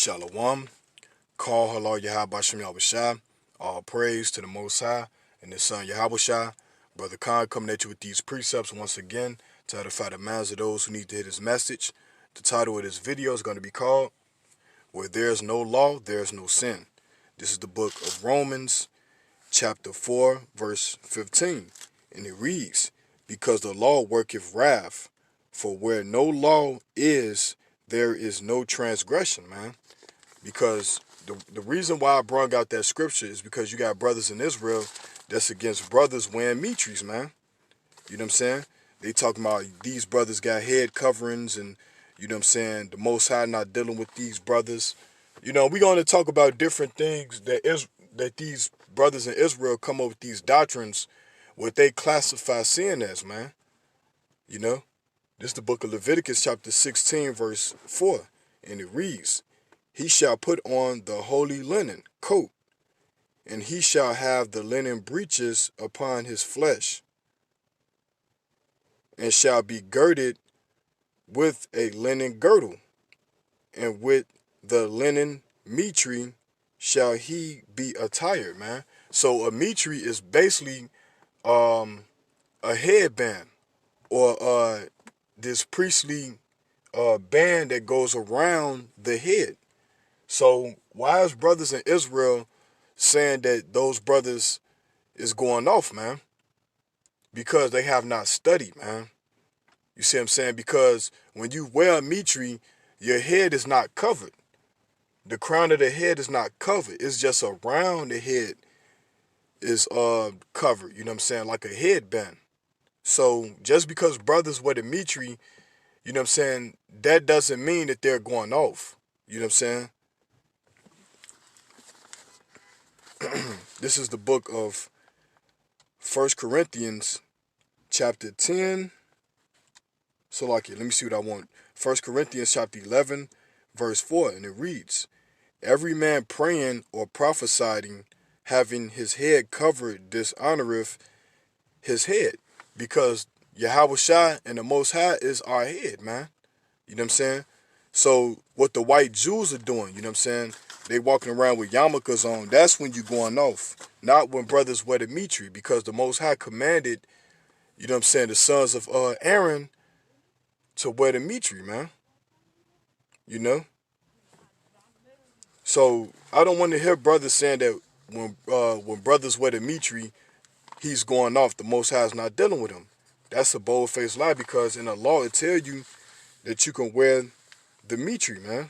Shalom. Call halal Yahweh Shem Yahushua. All praise to the Most High and His Son Yahushua. Brother Khan coming at you with these precepts once again to edify the minds of those who need to hear His message. The title of this video is going to be called, Where There is No Law, There is No Sin. This is the book of Romans, chapter 4, verse 15. And it reads, Because the law worketh wrath, for where no law is, there is no transgression, man. Because the reason why I brought out that scripture is because you got brothers in Israel that's against brothers wearing mitris, man. You know what I'm saying? They talking about these brothers got head coverings and, you know what I'm saying, the Most High not dealing with these brothers. You know, we're going to talk about different things that these brothers in Israel come up with these doctrines, what they classify sin as, man. You know? This is the book of Leviticus chapter 16, verse 4. And it reads, He shall put on the holy linen coat, and he shall have the linen breeches upon his flesh, and shall be girded with a linen girdle, and with the linen mitri shall he be attired, man. So a mitri is basically a headband, or this priestly band that goes around the head. So why is brothers in Israel saying that those brothers is going off, man? Because they have not studied, man. You see what I'm saying? Because when you wear a mitri, your head is not covered. The crown of the head is not covered. It's just around the head is covered, you know what I'm saying, like a headband. So just because brothers wear the mitri, you know what I'm saying, that doesn't mean that they're going off. You know what I'm saying? This is the book of 1 Corinthians chapter 10. So let me see what I want. 1 Corinthians chapter 11, verse 4. And it reads, Every man praying or prophesying, having his head covered, dishonoreth his head. Because Yahushua and the Most High is our head, man. You know what I'm saying? So what the white Jews are doing, you know what I'm saying? They walking around with yarmulkes on. That's when you going off. Not when brothers wear the mitri. Because the Most High commanded, you know what I'm saying, the sons of Aaron to wear the mitri, man. You know? So I don't want to hear brothers saying that when brothers wear the mitri, he's going off. The Most High is not dealing with him. That's a bold-faced lie, because in the law it tells you that you can wear the mitri, man.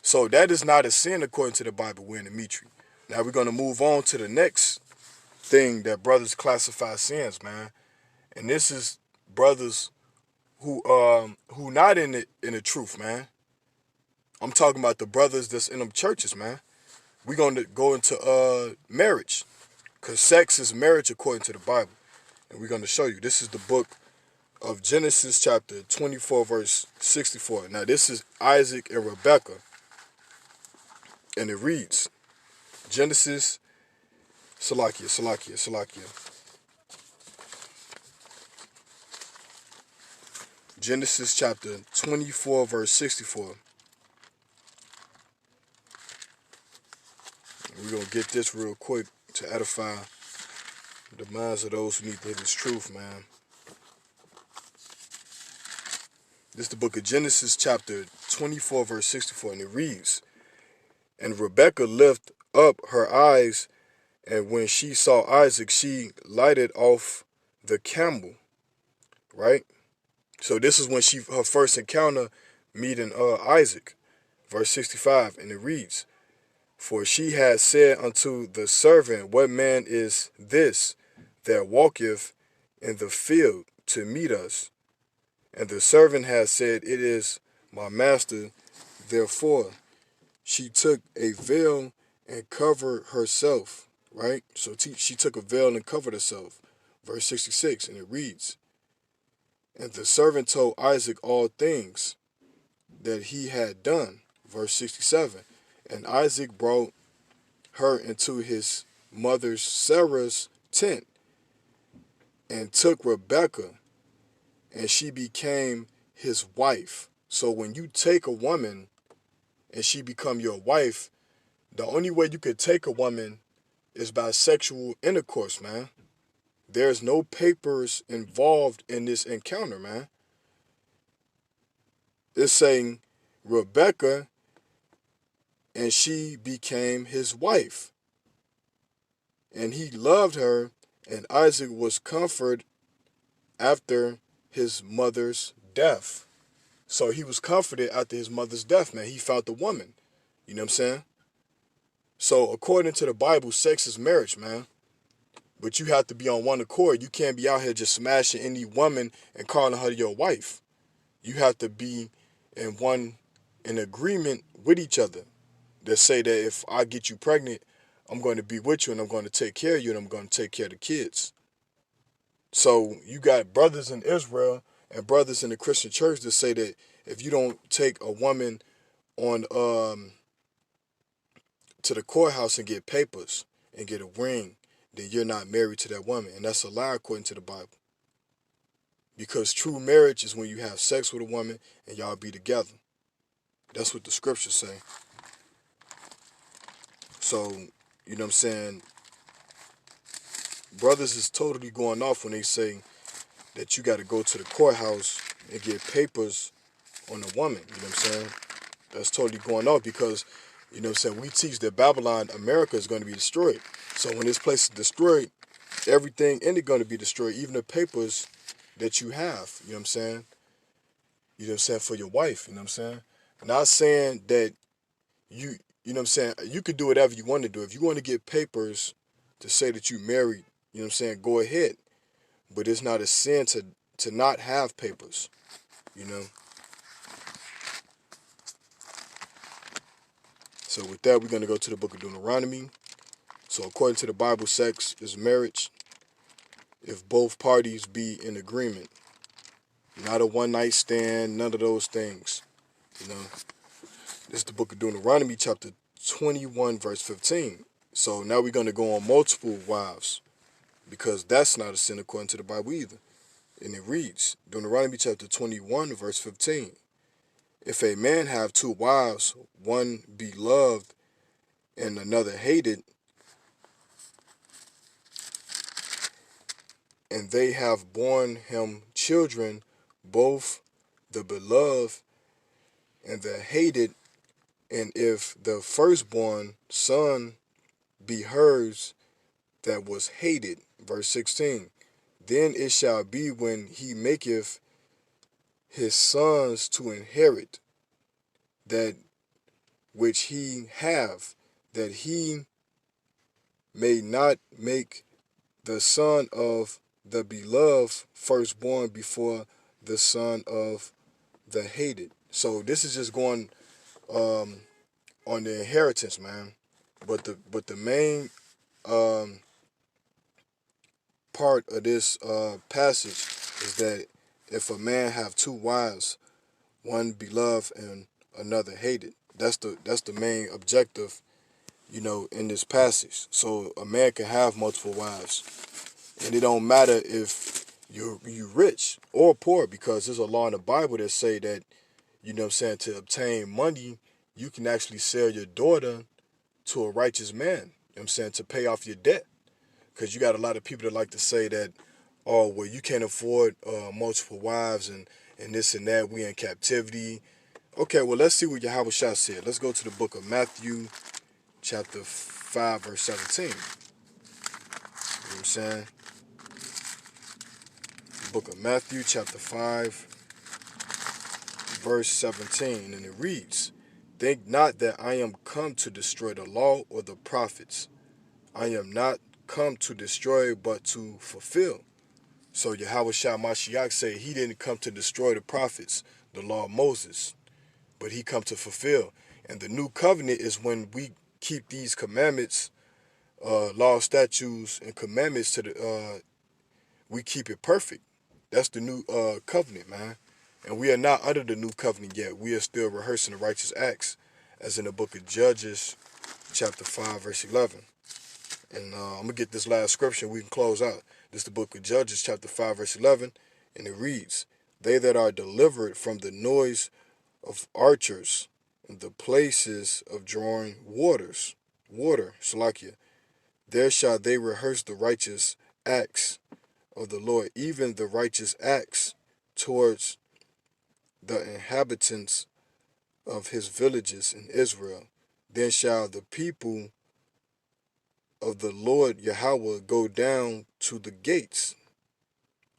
So that is not a sin according to the Bible, wearing the mitri. Now we're going to move on to the next thing that brothers classify sins, man. And this is brothers who not in the truth, man. I'm talking about the brothers that's in them churches, man. We're going to go into marriage, because sex is marriage according to the Bible. And we're going to show you. This is the book of Genesis chapter 24, verse 64. Now this is Isaac and Rebekah. And it reads, Genesis, Salakia. Genesis chapter 24, verse 64. And we're going to get this real quick to edify the minds of those who need to hear this truth, man. This is the book of Genesis chapter 24, verse 64. And it reads, And Rebekah lifted up her eyes, and when she saw Isaac, she lighted off the camel. Right? So this is when her first encounter meeting Isaac. Verse 65, and it reads, For she had said unto the servant, What man is this that walketh in the field to meet us? And the servant had said, It is my master. Therefore she took a veil and covered herself. Right? So she took a veil and covered herself. Verse 66, and it reads, And the servant told Isaac all things that he had done. Verse 67, and Isaac brought her into his mother Sarah's tent, and took Rebekah, and she became his wife. So when you take a woman and she become your wife, the only way you could take a woman is by sexual intercourse, man. There's no papers involved in this encounter, man. It's saying Rebecca, and she became his wife. And he loved her, and Isaac was comforted after his mother's death. So he was comforted after his mother's death, man. He found the woman. You know what I'm saying? So according to the Bible, sex is marriage, man. But you have to be on one accord. You can't be out here just smashing any woman and calling her your wife. You have to be in agreement with each other. That say that if I get you pregnant, I'm going to be with you and I'm going to take care of you and I'm going to take care of the kids. So you got brothers in Israel and brothers in the Christian church that say that if you don't take a woman on to the courthouse and get papers and get a ring, then you're not married to that woman. And that's a lie according to the Bible. Because true marriage is when you have sex with a woman and y'all be together. That's what the scriptures say. So, you know what I'm saying? Brothers is totally going off when they say that you got to go to the courthouse and get papers on a woman. You know what I'm saying? That's totally going off because, you know what I'm saying, we teach that Babylon, America is going to be destroyed. So when this place is destroyed, everything in it going to be destroyed, even the papers that you have. You know what I'm saying? You know what I'm saying? For your wife. You know what I'm saying? Not saying that you know what I'm saying, you could do whatever you want to do. If you want to get papers to say that you married, you know what I'm saying, go ahead. But it's not a sin to not have papers, you know. So with that, we're going to go to the book of Deuteronomy. So according to the Bible, sex is marriage if both parties be in agreement. Not a one-night stand, none of those things, you know. This is the book of Deuteronomy, chapter 21, verse 15. So now we're going to go on multiple wives, because that's not a sin according to the Bible either. And it reads, Deuteronomy chapter 21, verse 15. If a man have two wives, one beloved and another hated, and they have borne him children, both the beloved and the hated, and if the firstborn son be hers that was hated, verse 16, then it shall be when he maketh his sons to inherit that which he have, that he may not make the son of the beloved firstborn before the son of the hated. So this is just going on the inheritance, man. But the main part of this passage is that if a man have two wives, one beloved and another hated, that's the main objective, you know, in this passage. So a man can have multiple wives, and it don't matter if you rich or poor, because there's a law in the Bible that say that, you know what I'm saying, to obtain money, you can actually sell your daughter to a righteous man, you know what I'm saying, to pay off your debt. Because you got a lot of people that like to say that, oh, well, you can't afford multiple wives and this and that, we in captivity. Okay, well, let's see what Yahweh Shah said. Let's go to the book of Matthew, chapter 5, verse 17. You know what I'm saying? The book of Matthew, chapter 5, verse 17, and it reads, think not that I am come to destroy the law or the prophets. I am not come to destroy, but to fulfill. So Yahweh Shah Mashiach said he didn't come to destroy the prophets, the law of Moses, but he come to fulfill. And the new covenant is when we keep these commandments, law, statutes, and commandments we keep it perfect. That's the new covenant, man. And we are not under the new covenant yet. We are still rehearsing the righteous acts, as in the book of Judges, chapter 5, verse 11. And I'm going to get this last scripture and we can close out. This is the book of Judges, chapter 5, verse 11. And it reads, they that are delivered from the noise of archers the places of drawing water, Salakia. There shall they rehearse the righteous acts of the Lord, even the righteous acts towards the inhabitants of his villages in Israel. Then shall the people of the Lord Yahweh go down to the gates.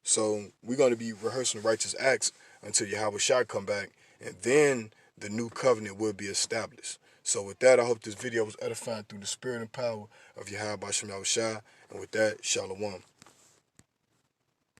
So we're going to be rehearsing righteous acts until Yahweh shall come back, and then the new covenant will be established. So with that, I hope this video was edifying through the spirit and power of Yahweh Shem Yahushua. And with that, Shalom.